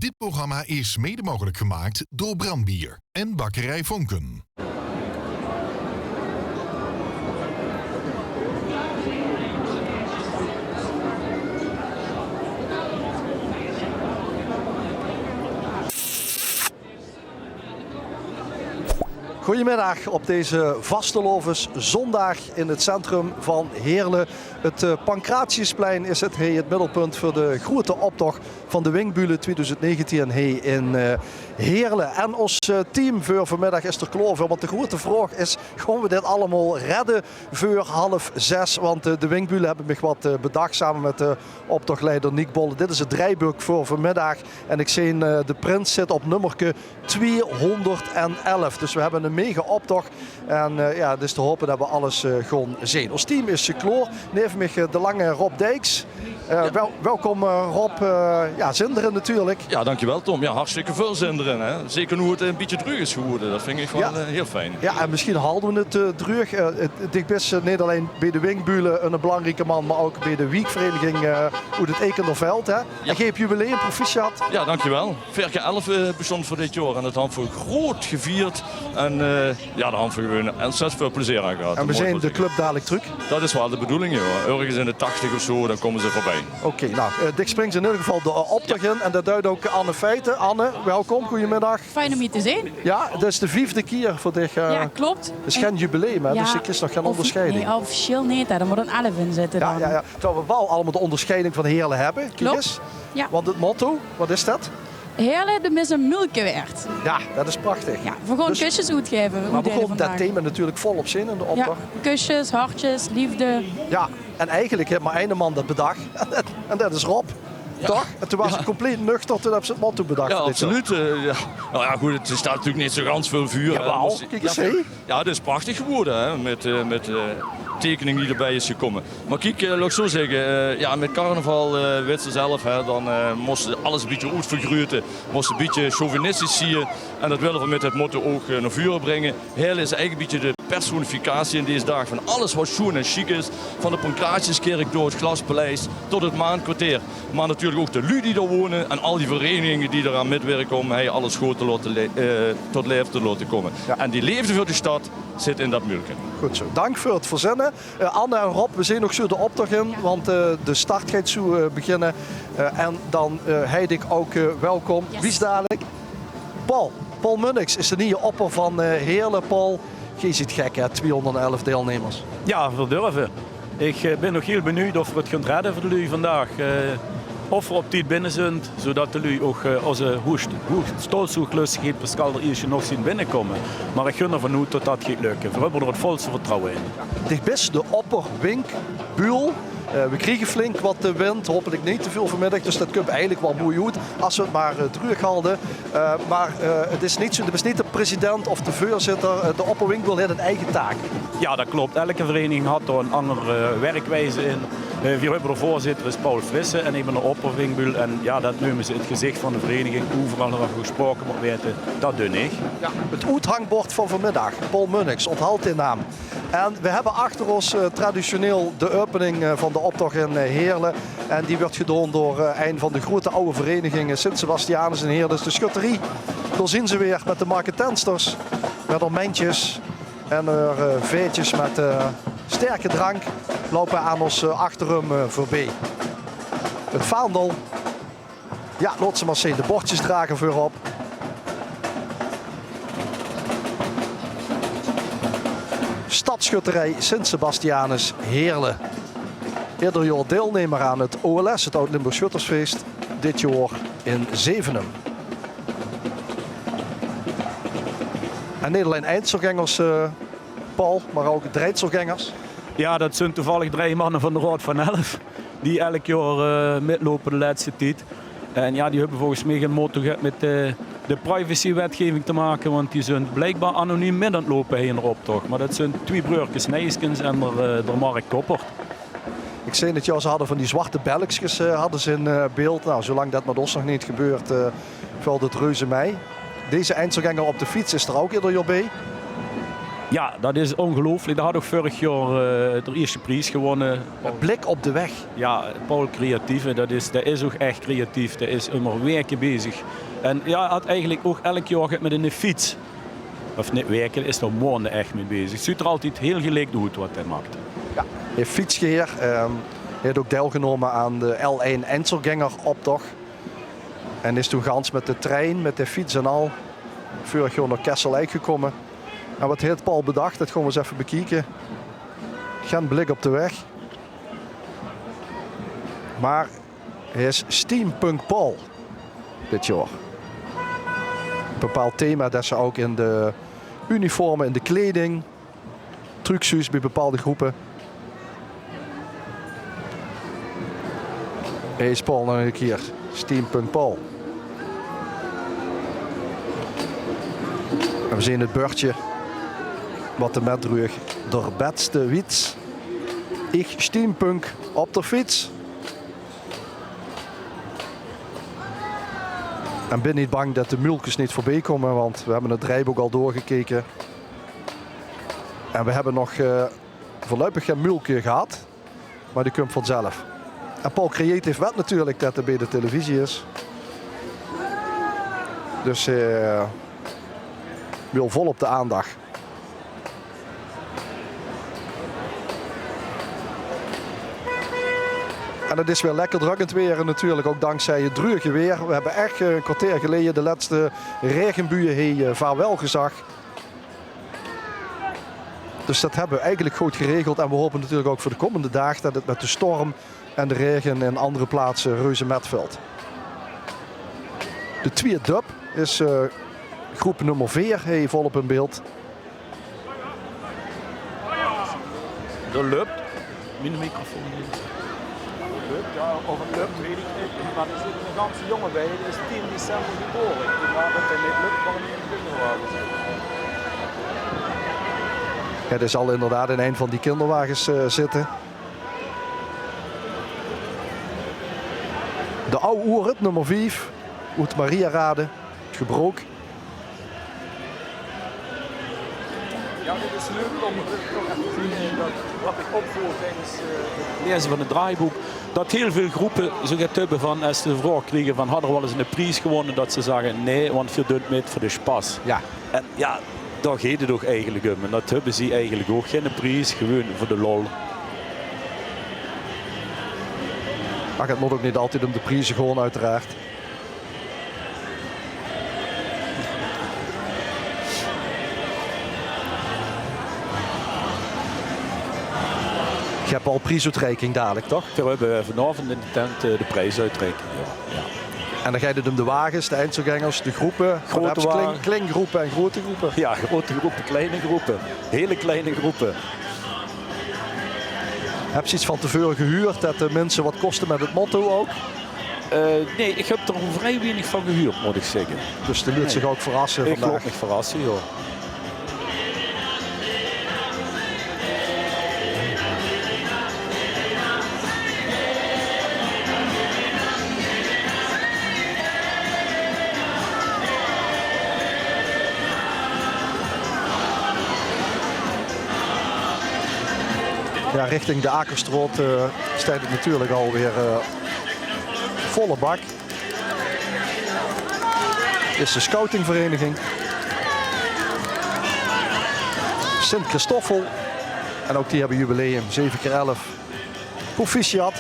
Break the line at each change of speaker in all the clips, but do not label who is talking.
Dit programma is mede mogelijk gemaakt door Brandbier en Bakkerij Vonken.
Goedemiddag op deze vastelovens zondag in het centrum van Heerlen. Het Pancratiusplein is het middelpunt voor de grote optocht van de Winkbülle 2019 in Heerlen. En ons team voor vanmiddag is er klaar voor, want de grote vraag is: gaan we dit allemaal redden voor 5:30? Want de Winkbülle hebben me wat bedacht samen met de optochtleider Nick Bolle. Dit is het draaiboek voor vanmiddag en ik zie de prins zit op nummerke 211. Dus we hebben een mega optocht en het is te hopen dat we alles gaan zien. Ons team is klaar. Neem me de lange Rob Dijks. Welkom Rob. Zinderen natuurlijk.
Ja, dankjewel Tom. Ja, hartstikke veel Zinderen. Hè? Zeker nu het een beetje druk is geworden. Dat vind ik wel heel fijn. Ja,
en misschien houden we het druk. Ik ben niet alleen bij de Winkbülle een belangrijke man, maar ook bij de wiekvereniging uit het Ekenderveld. Hè? Ja. En je hebt jubileum, proficiat.
Ja, dankjewel. Verke 11 bestond voor dit jaar en dat hebben we groot gevierd. En daar hebben we gewoon ontzettend veel plezier aan gehad.
En we zijn de club dadelijk terug?
Dat is wel de bedoeling, joh. Ergens in de 80 of zo, dan komen ze voorbij.
Oké, Dick springt in ieder geval de optocht in en dat duidt ook Anne Feiten. Anne, welkom, goedemiddag.
Fijn om je te zien.
Ja, het is de 4e keer voor dich.
Ja, klopt.
Het is geen jubileum, hè? Dus ik is nog geen onderscheiding.
Nee, officieel niet. Er moet een 11 in zitten dan.
Ja. Terwijl we wel allemaal de onderscheiding van Heerlen hebben.
Klopt.
Ja. Want het motto, wat is dat?
Heerlen, de mis een mulke waard.
Ja, dat is prachtig.
Ja, we gaan kusjes uitgeven.
Maar we gaan dat thema natuurlijk volop zien in de opdracht.
Ja, kusjes, hartjes, liefde.
Ja, en eigenlijk heeft maar één man dat bedacht. En dat is Rob. Ja. Toch? En toen was het compleet nuchter, toen hebben ze het motto bedacht.
Ja, absoluut. Nou ja, goed, het staat natuurlijk niet zo ganz veel vuur.
Jawel, kijk eens heen.
Ja, het is prachtig geworden, hè, met tekening die erbij is gekomen. Maar kijk, laat ik zo zeggen, met carnaval weet ze zelf, dan moest alles een beetje uitvergroten, moest een beetje chauvinistisch zien. En dat willen we met het motto ook naar vuren brengen. Heerlen is eigenlijk een beetje de personificatie in deze dagen van alles wat schoon en chic is. Van de Pancratiuskerk door het Glaspaleis tot het Maankwartier. Maar natuurlijk ook de lui die daar wonen en al die verenigingen die eraan metwerken om alles goed tot leven te laten komen. Ja. En die liefde voor de stad zit in dat mulke.
Goed zo, dank voor het verzinnen. Anne en Rob, we zijn nog zo de optocht in, want de start gaat zo beginnen. En dan heet ik ook welkom. Yes. Wie is dadelijk? Paul Munnix is de nieuwe opper van Heerlen. Paul, je ziet gek hè, 211 deelnemers.
Ja, we durven. Ik ben nog heel benieuwd of we het gaan redden voor de lui vandaag. Of we op tijd binnen zijn, zodat de lui ook onze stolzoeklustigheid Pascal er eerst nog zien binnenkomen. Maar ik gun ervan uit dat dat gaat lukken. We hebben er het volste vertrouwen in.
Dit is de opper Winkbülle. We kregen flink wat wind, hopelijk niet te veel vanmiddag, dus dat komt eigenlijk wel mooi uit als we het maar terug hadden. Maar het is niet zo, het is niet de president of de voorzitter, de opper Winkbülle heeft een eigen taak.
Ja, dat klopt. Elke vereniging had er een andere werkwijze in. We hebben de voorzitter is Paul Frisse en ik ben de opper Winkbülle. En ja, dat noemen ze het gezicht van de vereniging. Overal nog gesproken moet weten, dat doe ik.
Ja, het uithangbord van vanmiddag, Paul Munnix, onthoud die naam. En we hebben achter ons traditioneel de opening van de optocht in Heerlen. En die wordt gedaan door een van de grote oude verenigingen, Sint-Sebastianus in Heerlen, de schutterie. Daar zien ze weer met de marketensters, met haar mentjes en haar veetjes met sterke drank lopen aan ons achter hem voorbij. Het vaandel, ja, laat ze maar zien, de bordjes dragen voorop. Stadsschutterij Sint-Sebastianus Heerlen. Ieder jaar deelnemer aan het OLS, het Oud-Limburg Schuttersfeest, dit jaar in Zevenum. En niet alleen eindselgangers, Paul, maar ook dreidselgangers.
Ja, dat zijn toevallig 3 mannen van de Raad van 11 die elk jaar metlopen de laatste tijd. En ja, die hebben volgens mij geen motto gehad met de privacywetgeving te maken, want die zijn blijkbaar anoniem met aan het lopen hier in de optocht. Maar dat zijn 2 broertjes Nijskens en de Mark Koppert.
Ik zei het jaar, ze hadden van die zwarte belletjes hadden ze in beeld. Nou, zolang dat met ons nog niet gebeurt, valt het reuze mee. Deze eindselganger op de fiets is er ook ieder jaar bij.
Ja, dat is ongelooflijk. Dat had ook vorig jaar de eerste prijs gewonnen.
Een blik op de weg.
Ja, Paul Creatieve, dat is ook echt creatief. Dat is immer werken bezig. En ja, hij had eigenlijk ook elk jaar met een fiets. Of niet werken, is er maanden echt mee bezig. Het ziet er altijd heel gelijk uit wat hij maakt.
Ja, hij heeft fietsgeheer. Hij heeft ook deelgenomen aan de L1 Einzelganger-optocht. En is toen gans met de trein, met de fiets en al, vorig jaar naar Kessel gekomen. En wat heeft Paul bedacht, dat gaan we eens even bekijken. Geen blik op de weg. Maar hij is Steampunk Paul dit jaar. Een bepaald thema dat ze ook in de uniformen, in de kleding, trucsuits bij bepaalde groepen. Hij is Paul nog een keer. Steampunk Paul. En we zien het beurtje wat de metdruk der beste wiets. Ik steampunk op de fiets. En ben niet bang dat de mulkes niet voorbij komen, want we hebben het rijboek al doorgekeken. En we hebben nog voorlopig geen mulkje gehad, maar die komt vanzelf. En Paul Creatief weet natuurlijk dat er bij de televisie is. Dus wil vol op de aandacht. En het is weer lekker drukkend weer natuurlijk, ook dankzij het druige weer. We hebben echt een kwartier geleden de laatste regenbuien vaarwel gezag. Dus dat hebben we eigenlijk goed geregeld. En we hopen natuurlijk ook voor de komende dagen dat het met de storm en de regen in andere plaatsen reuze met valt. De tweede dub is groep nummer 4 volop in beeld.
Dat lukt. Mijn microfoon. Ja, of het lukt weet ik niet. Maar er zit een ganse jongen bij. Die is 10 december geboren. Maar dat hij niet lukt, kan hij niet in de kinderwagen zitten.
Ja, er zal inderdaad in een van die kinderwagens zitten. De oude oerit, nummer 5. Uit Mariarade. Het gebrook.
Ja, dit is leuk om te zien dat wat ik opvoer tijdens het lezen van het draaiboek. Dat heel veel groepen zo gaat hebben van als ze de vraag krijgen van hadden we wel eens een prijs gewonnen, dat ze zeggen nee, want je doet met voor de spas.
Ja.
En ja, daar gaat het toch eigenlijk om. En dat hebben ze eigenlijk ook. Geen prijs, gewoon voor de lol.
Maar het moet ook niet altijd om de prijzen gewoon uiteraard. Je hebt al prijsuitreiking dadelijk, toch?
We hebben vanavond in de tent de prijsuitreiking. Ja.
En dan ga je het om de wagens, de eindselgangers, de groepen.
Grote wagen.
Kleingroepen en grote groepen.
Ja, grote groepen, kleine groepen. Hele kleine groepen.
Heb je iets van tevoren gehuurd dat de mensen wat kosten met het motto ook?
Nee, ik heb er vrij weinig van gehuurd, moet ik zeggen.
Dus de liet zich ook verrassen
Ik
vandaag.
ook niet verrassen, joh.
Ja, richting de Akerstroot staat het natuurlijk alweer volle bak. Dit is de scoutingvereniging. Sint-Christoffel. En ook die hebben jubileum, 7x11. Proficiat.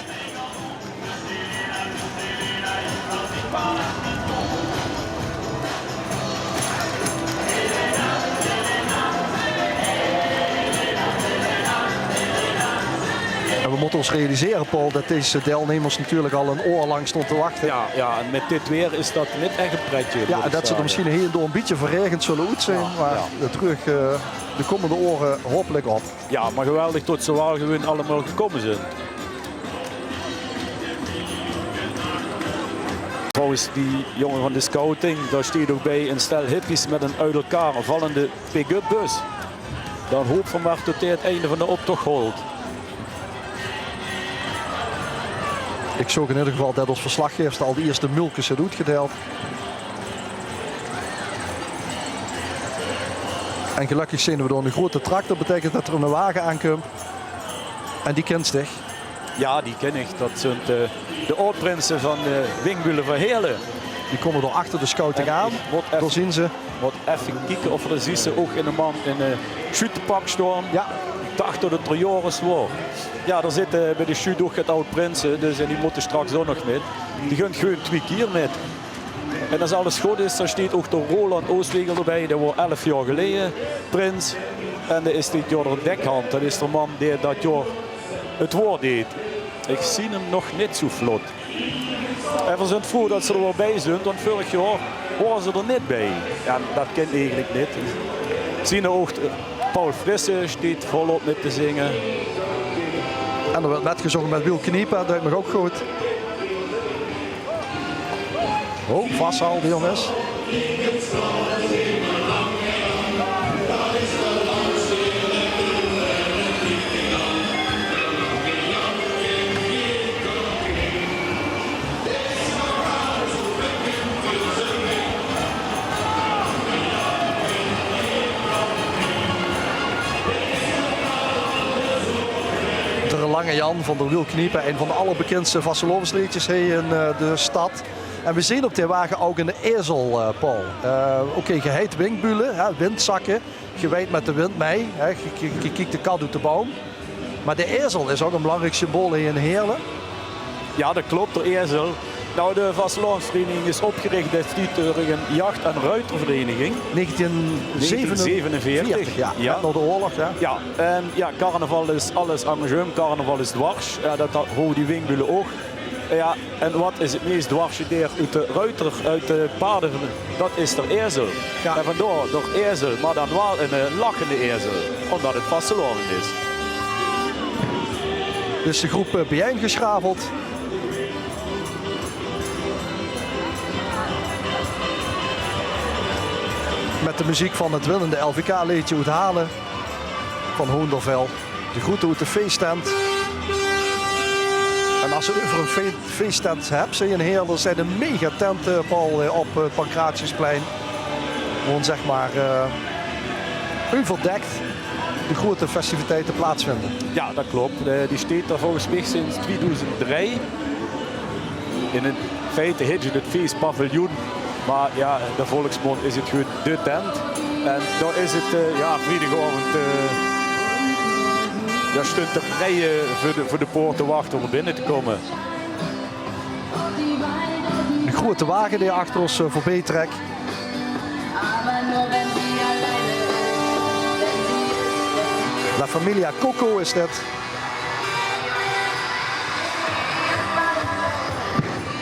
En we moeten ons realiseren, Paul, dat deze deelnemers natuurlijk al een oor lang stonden te wachten.
Ja, en met dit weer is dat niet echt een pretje.
Ja, en dat ze er misschien hier en door een beetje verregend zullen zijn.
Ja,
maar
ja.
terug de komende oren hopelijk op.
Ja, maar geweldig tot ze wel gewoon allemaal gekomen zijn. Trouwens, die jongen van de scouting, daar staat ook bij een stel hippies met een uit elkaar vallende pick-up bus. Dan hoop van waar tot hij het einde van de optocht holt.
Ik zag in ieder geval dat als verslaggever al de eerste mulkes had uitgedeeld. En gelukkig zien we door een grote tractor. Betekent dat er een wagen aankomt. En die kent zich.
Ja, die ken ik. Dat zijn de oudprinsen van de Wingbulen van Heerlen.
Die komen door achter de scouting aan. Daar zien ze.
Wat even kijken of er zie ze ook in een man in een schuitenpak staan.
Ja.
Ik dacht dat het er Joris was. Ja, daar zitten bij de shoot ook het oud-prinsen. Dus en die moeten straks ook nog met. Die gaan gewoon 2 keer met. En als alles goed is, dan staat ook de Roland Oostwegel erbij. Dat was 11 jaar geleden prins. En dat is dit jaar de dekhand. Dat is de man die dat jaar het woord deed. Ik zie hem nog niet zo vlot. En we zijn vroeg dat ze er wel bij zijn, want vorig jaar waren ze er niet bij. Ja, dat kent eigenlijk niet. Zien ook Paul Frisse staat volop met te zingen.
En er werd net gezongen met Wiel Kniepen, dat mag ook goed. Oh, vasthal, die jongens. Lange Jan van der Wiel Kniepen, een van de allerbekendste vastelovensliedjes hier in de stad. En we zien op die wagen ook een ezel, Paul. Oké, geheet wingbulen, windzakken, gewijd met de wind mee. Je kijkt de kat uit de boom. Maar de ezel is ook een belangrijk symbool hier in Heerlen.
Ja, dat klopt, de ezel. Nou, de vastelovensvereniging is opgericht door een jacht- en ruitervereniging.
1947, ja. Door de oorlog. Ja.
Ja, en ja, carnaval is alles engagement, carnaval is dwars. Dat houden die wingbulen ook. Ja, en wat is het meest dwarsgedeerd uit de ruiter, uit de paarden? Dat is de ezel. Ja. En vandaar door ezel, maar dan wel een lachende ezel, omdat het vasteloven is.
Dus de groep bijeengeschrafeld. Met de muziek van het winnende LVK-liedje uit Halen van Hoendervel. De groeten uit de feesttent. En als je het over een feesttent hebt, zie je in Heerlen, zijn een mega tent, Paul, op het Pancratiusplein. Gewoon zeg maar overdekt de grote festiviteiten plaatsvinden.
Ja, dat klopt. Die staat daar volgens mij sinds 2003. In feite heet het feestpaviljoen. Maar ja, de volksmond is het gewoon de tent. En daar is het vrijdagavond. Daar stond de rijen voor de poort te wachten om er binnen te komen.
De grote wagen die achter ons voorbij trekt. La Familia Coco is dit.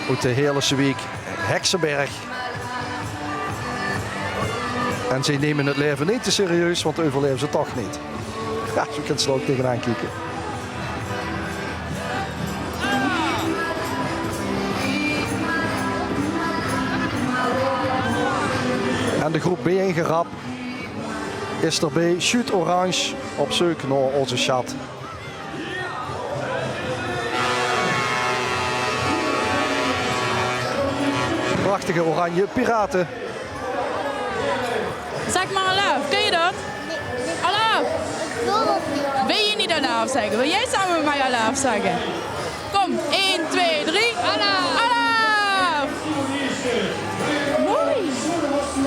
Uit de Heerlense week Heksenberg. En ze nemen het leven niet te serieus, want overleven ze toch niet. Ja, zo kunt ze er ook tegenaan kijken. En de groep B1-gerap is erbij. Shoot Orange op zoek naar onze schat. Prachtige oranje piraten.
Zeg maar Alaf, kun je dat? Alaf! Wil je niet Alaf zeggen? Wil jij samen met mij Alaf zeggen? Kom, 1, 2, 3. Alaf! Alaf! Mooi!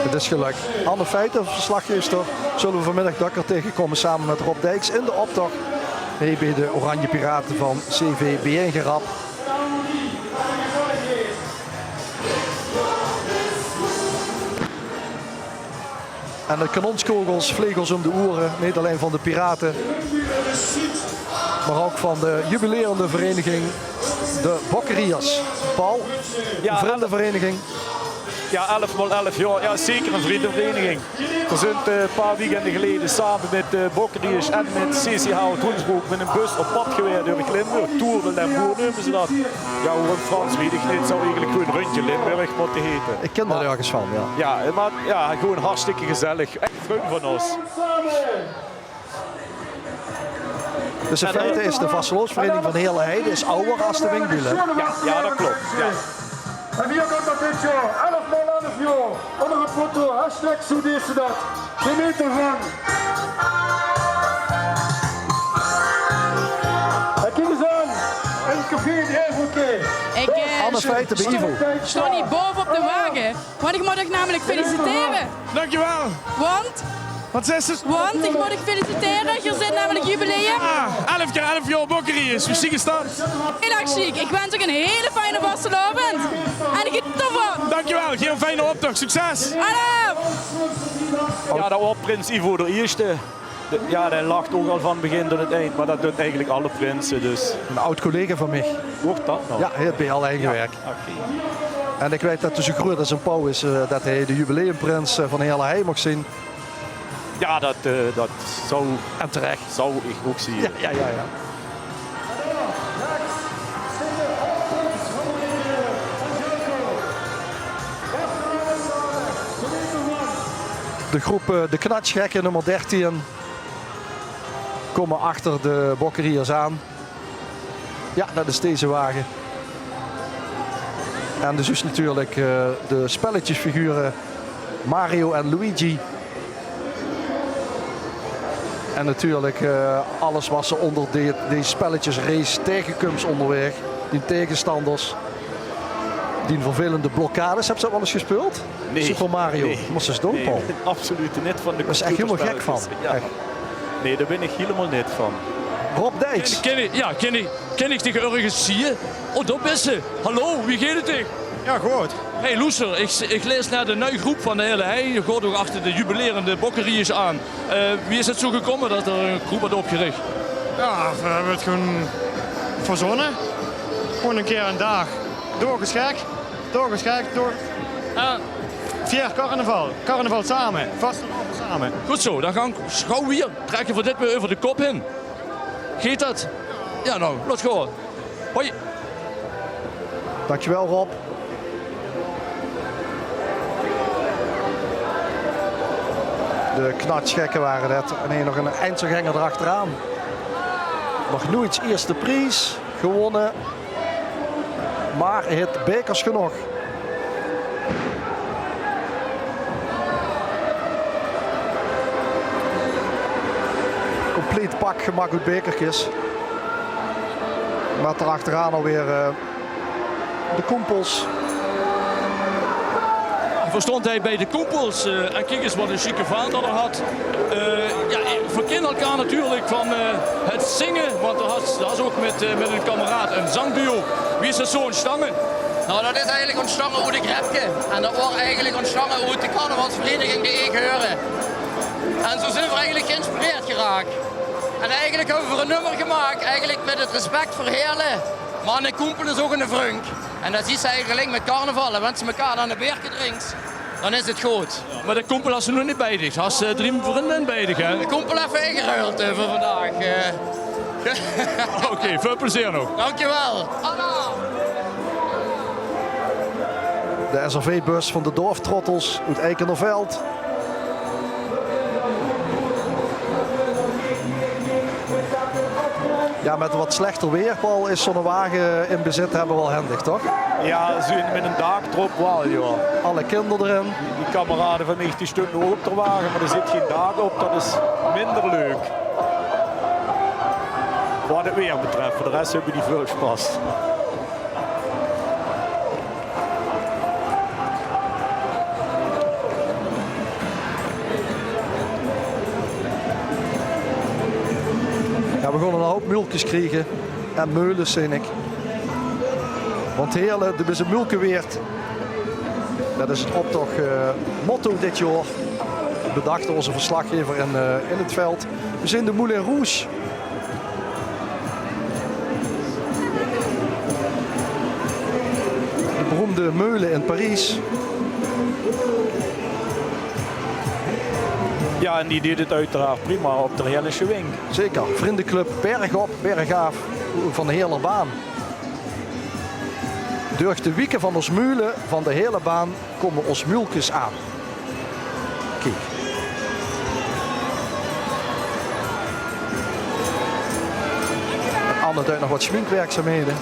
Het is gelukt. Anne Feiten, verslaggever, zullen we vanmiddag Dakker tegenkomen samen met Rob Dijks in de optocht. Hier bij de Oranje Piraten van CV B1-gerap. En de kanonskogels, vlegels om de oren, niet alleen van de piraten, maar ook van de jubilerende vereniging, de Bokkeriers. Paul, een vriendenvereniging.
Ja, 11x11 jaar. Ja, zeker een vriendenvereniging. We zijn een paar weekenden geleden samen met de Bokkeriers en met CCH Hoensbroek met een bus op pad geweest door Limburg. Tour de Limburg noemen ze dat. Ja, hoe in Frans weet ik niet. Het zou eigenlijk gewoon Rondje Limburg moeten heten.
Ik ken er ergens van, ja.
Ja, maar ja, gewoon hartstikke gezellig. Echt vrienden van ons.
Dus in feite is de vastelovensvereniging van Heerlen Heide is ouder als de Wingbulen.
Ja, dat klopt. Ja.
En hier komt dat dit jaar 11x11. 11 jaar. Onder een foto, hashtag zo deed ze dat. Geen meter van. En kijk eens aan. En het café, heel oké.
Alle feiten bij Ivo.
Ik sta niet boven op de wagen. Want ik moet ik namelijk feliciteren.
Dankjewel.
Want
Wat is het?
ik moet ik feliciteren. Je zit namelijk jubileum.
11 keer 11 jaar bokkerie is. Misschien gestaan.
Heel erg chic. Ik wens ook een hele fijne vastelovend. En ik geniet ervan.
Dankjewel. Geen een fijne optocht. Succes.
Hallo.
Ja, dat was prins Ivo de eerste. Ja, hij lacht ook al van het begin tot het eind, maar dat doet eigenlijk alle prinsen. Dus.
Een oud collega van mij.
Wordt dat nou?
Ja, hij heeft bij al eigen werk.
Oké.
En ik weet dat het zo groot als een pauw is dat hij de jubileumprins van Heerle Heij mag zien.
Ja, dat zou,
En terecht.
zou ik ook zien.
Ja. De groep de Knatsgekken, nummer 13, komen achter de bokkeriers aan. Ja, dat is deze wagen. En dus natuurlijk de spelletjesfiguren Mario en Luigi. En natuurlijk alles wat ze onder deze spelletjesrace tegenkomt onderweg. Die tegenstanders. Die vervelende blokkades. Heb je dat wel eens gespeeld?
Nee.
Super Mario.
Nee.
Moest eens doen,
Nee,
Paul.
absoluut niet van de
Daar is echt helemaal gek van.
Ja.
Echt.
Nee, daar ben ik helemaal niet van.
Rob Dijks.
Ken ik tegen ergens zie je? Oh, dat is ze. Hallo, wie gaat het tegen?
Ja, goed.
Hey Loeser, ik lees naar de nieuwe groep van de hele hei. Je gaat ook achter de jubilerende bokkeriers aan. Wie is het zo gekomen dat er een groep wordt opgericht?
Ja, we hebben het gewoon verzonnen. Gewoon een keer een dag. Doorgeschakt. Vier carnaval. Carnaval samen. Vastelovend samen.
Goed zo, dan gaan we gauw weer. Trek je voor dit weer over de kop in. Geet dat? Ja nou, laat gaan. Hoi.
Dankjewel Rob. De Knatsgekken waren het. En hier nog een eindselganger erachteraan. Nog nooit eerste prijs gewonnen. Maar het bekers genoeg. Compleet pak gemakkelijk bekertjes. Met erachteraan alweer de kompels.
Verstond hij bij de koepels. En kijk eens wat een chique vaart dat er had. Verkennen elkaar natuurlijk van het zingen. Want dat was ook met een kameraad een zangduo. Wie is dat zo ontstangen?
Nou, dat is eigenlijk ontstangen uit de Grepke. En dat wordt eigenlijk ontstangen uit de carnavalsvereniging die ik hoorde. En zo zijn we eigenlijk geïnspireerd geraakt. En eigenlijk hebben we een nummer gemaakt, eigenlijk met het respect voor Heerlen. Maar een koempel is ook een vriend. En dat zie je eigenlijk met carnaval. En als ze elkaar aan de beerken drinkt, dan is het goed.
Maar de koempel had ze nog niet bij zich. Had ze 3 vrienden bij zich, hè?
De koempel even ingeruild voor vandaag.
Oké, veel plezier nog.
Dankjewel. Anna.
De SRV-bus van de Dorftrottels uit Eikenderveld. Ja, met wat slechter weer, Paul, is zo'n wagen in bezit hebben wel handig, toch?
Ja, zo met een daaktrop wel, ja.
Alle kinderen erin.
Die kameraden van mij die stukken ook op de wagen, maar er zit geen daak op. Dat is minder leuk. Wat het weer betreft, voor de rest hebben die veel spaß.
Ja, we gaan een hoop mulkjes krijgen. En meulens, zeg ik. Want Heerlen, er is een mulkenweert. Dat is het optocht motto dit jaar. Bedacht onze verslaggever in het veld. We zijn de Moulin Rouge. De beroemde meulen in Parijs.
Ja, en die deed het uiteraard prima op de Heerlense Wing.
Zeker. Vriendenclub Bergop, Bergaaf van de hele baan. Door de wieken van ons meulen van de hele baan komen ons mulkjes aan. Kijk. Anne doet nog wat schminkwerkzaamheden.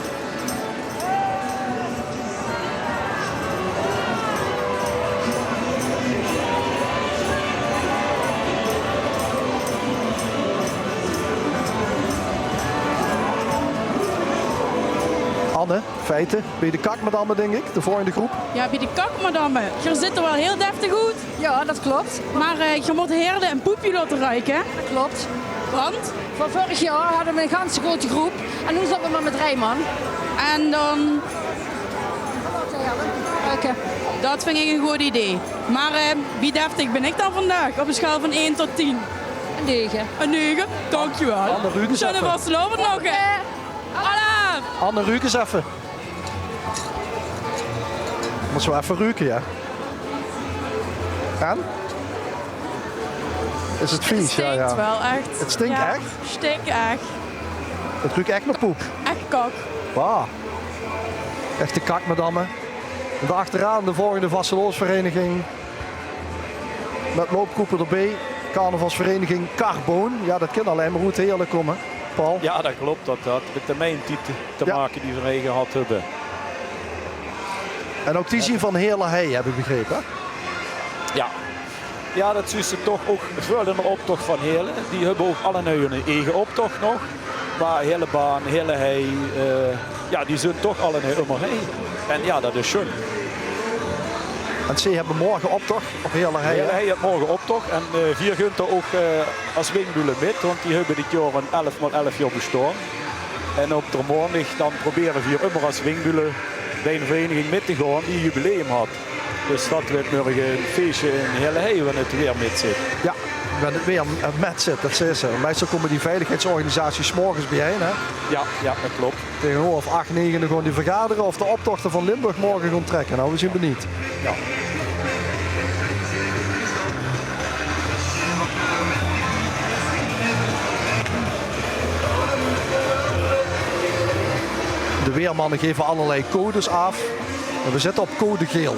feiten. Bij de Kakmadammen, denk ik, de volgende groep.
Ja, bij de Kakmadammen. Je zit er wel heel deftig goed.
Ja, dat klopt.
Maar je moet Heerlen een poepje laten ruiken.
Dat klopt.
Want?
Van vorig jaar hadden we een ganse grote groep. En nu zitten we maar met 3 man.
En dan...
Ruiken.
Dat vind ik een goed idee. Maar wie deftig ben ik dan vandaag? Op een schaal van 1 tot 10.
Een 9.
Een 9? Dankjewel.
Anne Ruukes
Zullen we
even.
vastlopen nog? Alla!
Anne Ruukes even. Moet zo even ruiken, ja. En? Is het vies?
Het stinkt
ja.
wel echt.
Het stinkt
ja,
echt?
Stinkt echt.
Het ruikt echt naar poep.
Echt kak.
Wauw. Echte Kakmadammen. En daarachteraan de volgende vastelovensvereniging. Met loopgroepen erbij. Carnavalsvereniging Carboon. Ja, dat kan alleen maar goed Heerlen komen. Paul.
Ja, dat klopt. Dat had met de mijntieten te maken die we gehad hebben.
En ook die zien van Heerlen Hei, heb ik begrepen. Hè?
Ja. Ja, dat is ze toch ook veel in de optocht van Heerlen. Die hebben ook alle hun eigen optocht nog. Maar hele baan, hele hei, ja, die zijn toch alle immer hei. En ja, dat is schön.
En ze hebben morgen optocht op Heerlen Hei.
Heerlen Hei heeft morgen optocht. En vier gunt er ook als wingbulen met. Want die hebben dit jaar een 11x11 jaar bestaan. En op de morgen dan proberen we immer als wingbulen bij een vereniging mee te gaan die jubileum had. Dus dat wordt morgen een feestje in Heerlen Hei wanneer het weer met zit.
Ja, wanneer het weer met zit, dat is ze. Meestal komen die veiligheidsorganisaties 's morgens bijeen. Hè?
Ja, dat klopt.
Tegen half 8, 9 gewoon die vergaderen of de optochten van Limburg morgen gaan trekken. Nou, we zien benieuwd.
Ja.
De weermannen geven allerlei codes af. En we zitten op code geel.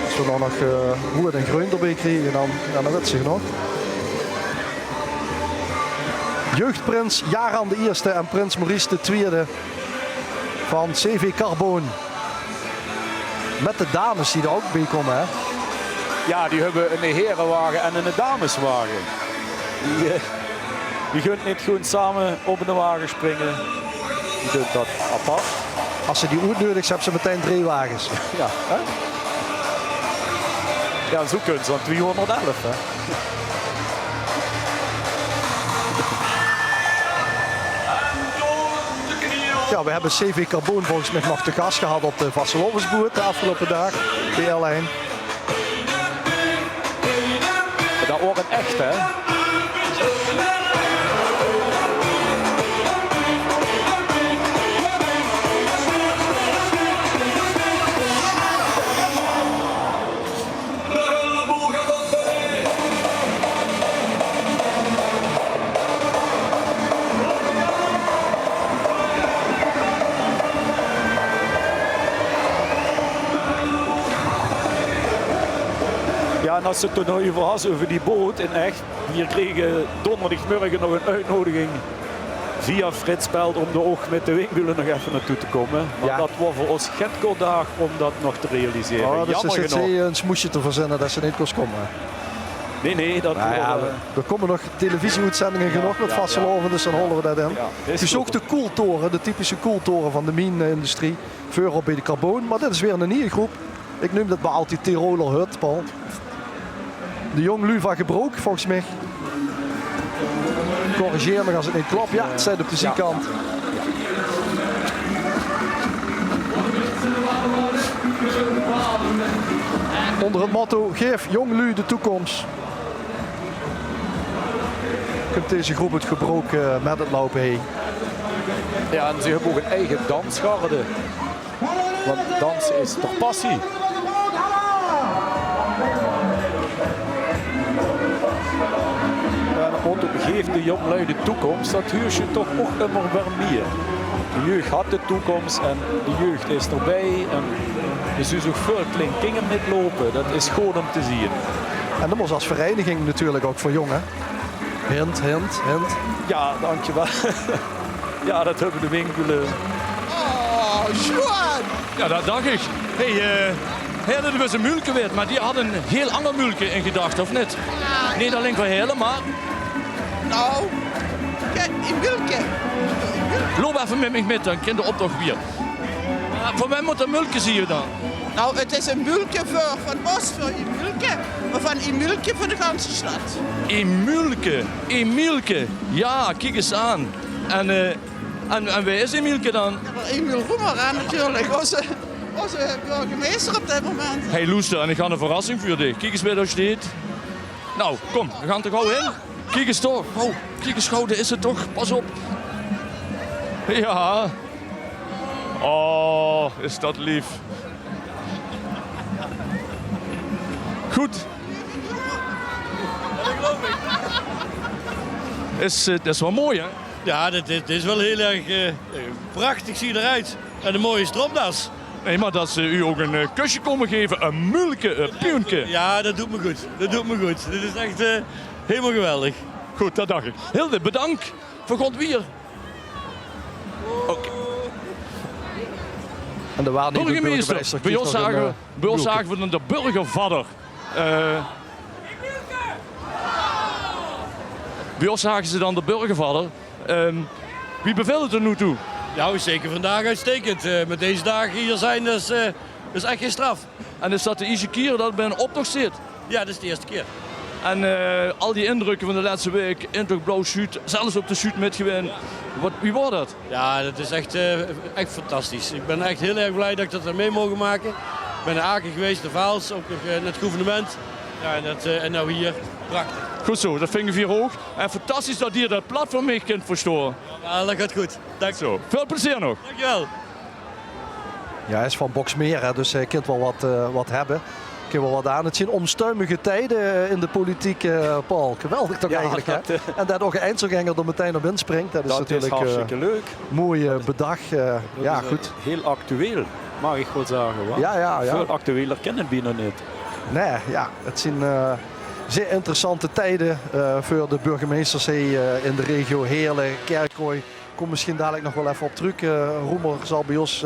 Als we dan nog rood en groen erbij krijgen, dan weet zich nog. Jeugdprins Jaran de eerste en prins Maurice de tweede van CV Carboon. Met de dames die er ook bij komen, hè?
Ja, die hebben een herenwagen en een dameswagen. Die kunt niet gewoon samen op een wagen springen. Die doet dat apart.
Als ze die uitnodigt, hebben ze meteen 3 wagens.
Ja, hè? Ja, zo kunnen ze aan 211. Hè?
Ja, we hebben CV Carboon volgens mij nog te gast gehad op de vastelovensboot de afgelopen dag. De airline.
Dat horen echt, hè? Ja, en als ze het toen over was, over die boot in echt. Hier kregen donderdagmorgen nog een uitnodiging via Frits Pelt om er ook met de wingbulen nog even naartoe te komen. Maar dat was voor ons geen kort dag om dat nog te realiseren.
Oh, dus
jammer
er zit
genoeg.
een smoesje te verzinnen dat ze niet kon komen.
Nee, dat
er komen nog televisieuitzendingen genoeg met vasteloven, dus dan holen we dat in.
Ja,
het is ook de koeltoren, de typische koeltoren van de mine-industrie. Veel op bij de Carboon, maar dit is weer een nieuwe groep. Ik noem dat bij altijd Tiroler Hut, Paul. De Jong Lu van Gebroek, volgens mij. Corrigeer me als het niet klopt. Ja, het staat op de zijkant. Onder het motto, geef Jong Lu de toekomst. Komt deze groep het Gebroek met het lopen heen.
Ja, en ze hebben ook een eigen dansgarde. Want dansen is toch passie. En op motto, geef de jonglui de toekomst, dat huurt je toch ook immer weer meer. De jeugd had de toekomst en de jeugd is erbij. En er zijn ook veel kleine kinderen met lopen. Dat is gewoon om te zien.
En dat was als vereniging natuurlijk ook voor jongen. Hint.
Ja, dankjewel. Ja, dat hebben de winkelen.
Oh, Sjoerd!
Ja, dat dacht ik. Heerlen was een mulke werd, maar die had een heel ander mulke in gedachten, of niet? Niet alleen voor Heerlen, maar...
Nou, kijk, in Wilke.
Loop even met me mee, dan kan de optocht weer. Voor mij moet een mulke zie je dan.
Nou, het is een mulke van Bos voor Emilke, maar van Emilke voor de ganse stad.
Emilke. Ja, kijk eens aan. En wie is Emilke dan?
Emiel Roemera natuurlijk, onze burgemeester op dit moment.
Hey Loester, en ik ga een verrassing voor dich. Kijk eens bij daar staat. Nou, kom, we gaan er gauw in. Kijk eens toch. Oh, kijk eens gauw, daar is het toch. Pas op. Ja. Oh, is dat lief. Goed.
Dat geloof ik.
Dat is wel mooi, hè?
Ja, dit is wel heel erg prachtig, zie je eruit. En een mooie stropdas.
Nee, maar dat ze u ook een kusje komen geven, een mulke, een pionke.
Ja, dat doet me goed. Dat doet me goed. Dit is echt helemaal geweldig.
Goed, dat dacht ik. Hilde, bedankt voor Godwier. Oké.
En de waarnemende
Burgemeester, bij ons zagen we dan de burgervader. Bij ons zagen ze dan de burgervader. Wie beveelt het er nu toe?
Nou, zeker vandaag uitstekend. Met deze dagen hier zijn, dat is echt geen straf.
En is dat de eerste keer dat het bij een optocht zit?
Ja, dat is de eerste keer.
En al die indrukken van de laatste week, intocht blauw Zuid, zelfs op de Zuid metgewend. Wie was dat?
Ja, dat is echt fantastisch. Ik ben echt heel erg blij dat ik dat er mee mogen maken. Ik ben in Aken geweest, de Vaals, ook in het gouvernement. Ja, en nou hier, prachtig.
Goed zo, dat vinger vier hoog. En fantastisch dat je dat platform mee kunt verstoren.
Ja, dat gaat goed. Dank
zo. Veel plezier nog.
Dankjewel.
Ja, hij is van Boxmeer, hè, dus hij kan wel wat hebben. Kan wel wat aan. Het zijn onstuimige tijden in de politiek, Paul. Geweldig toch eigenlijk, hè? En dat ook een eindselganger er meteen op inspringt. Dat is natuurlijk
hartstikke leuk.
Mooi bedag. Ja, goed.
Heel actueel, mag ik wel zeggen. Wat?
Ja.
Veel actueler kennen we nog niet.
Nee, ja, het zijn zeer interessante tijden voor de burgemeesters in de regio Heerlen, Kerkooi. Kom misschien dadelijk nog wel even op terug. Roemer zal bij ons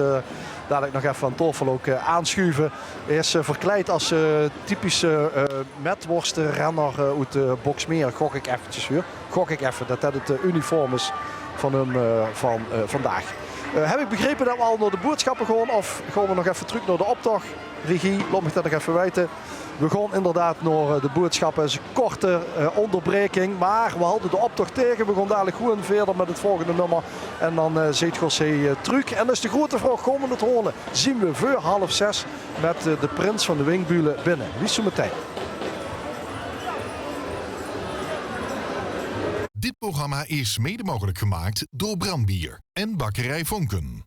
dadelijk nog even aan tafel ook aanschuiven. Hij is verkleed als typische metworstenrenner uit Boxmeer. Gok ik eventjes weer. Gok ik even dat dat het uniform is van hem van vandaag. Heb ik begrepen dat we al naar de boodschappen gaan of gaan we nog even terug naar de optocht? Regie, laat me dat nog even weten. We gaan inderdaad naar de boodschappen. Het is een korte onderbreking, maar we hadden de optocht tegen. We gaan dadelijk goed verder met het volgende nummer. En dan ziet José terug. En dat is de grote vraag, gaan we het horen? Zien we voor 5:30 met de prins van de Wingbulen binnen. Wie is zo meteen?
Dit programma is mede mogelijk gemaakt door Brandbier en Bakkerij Vonken.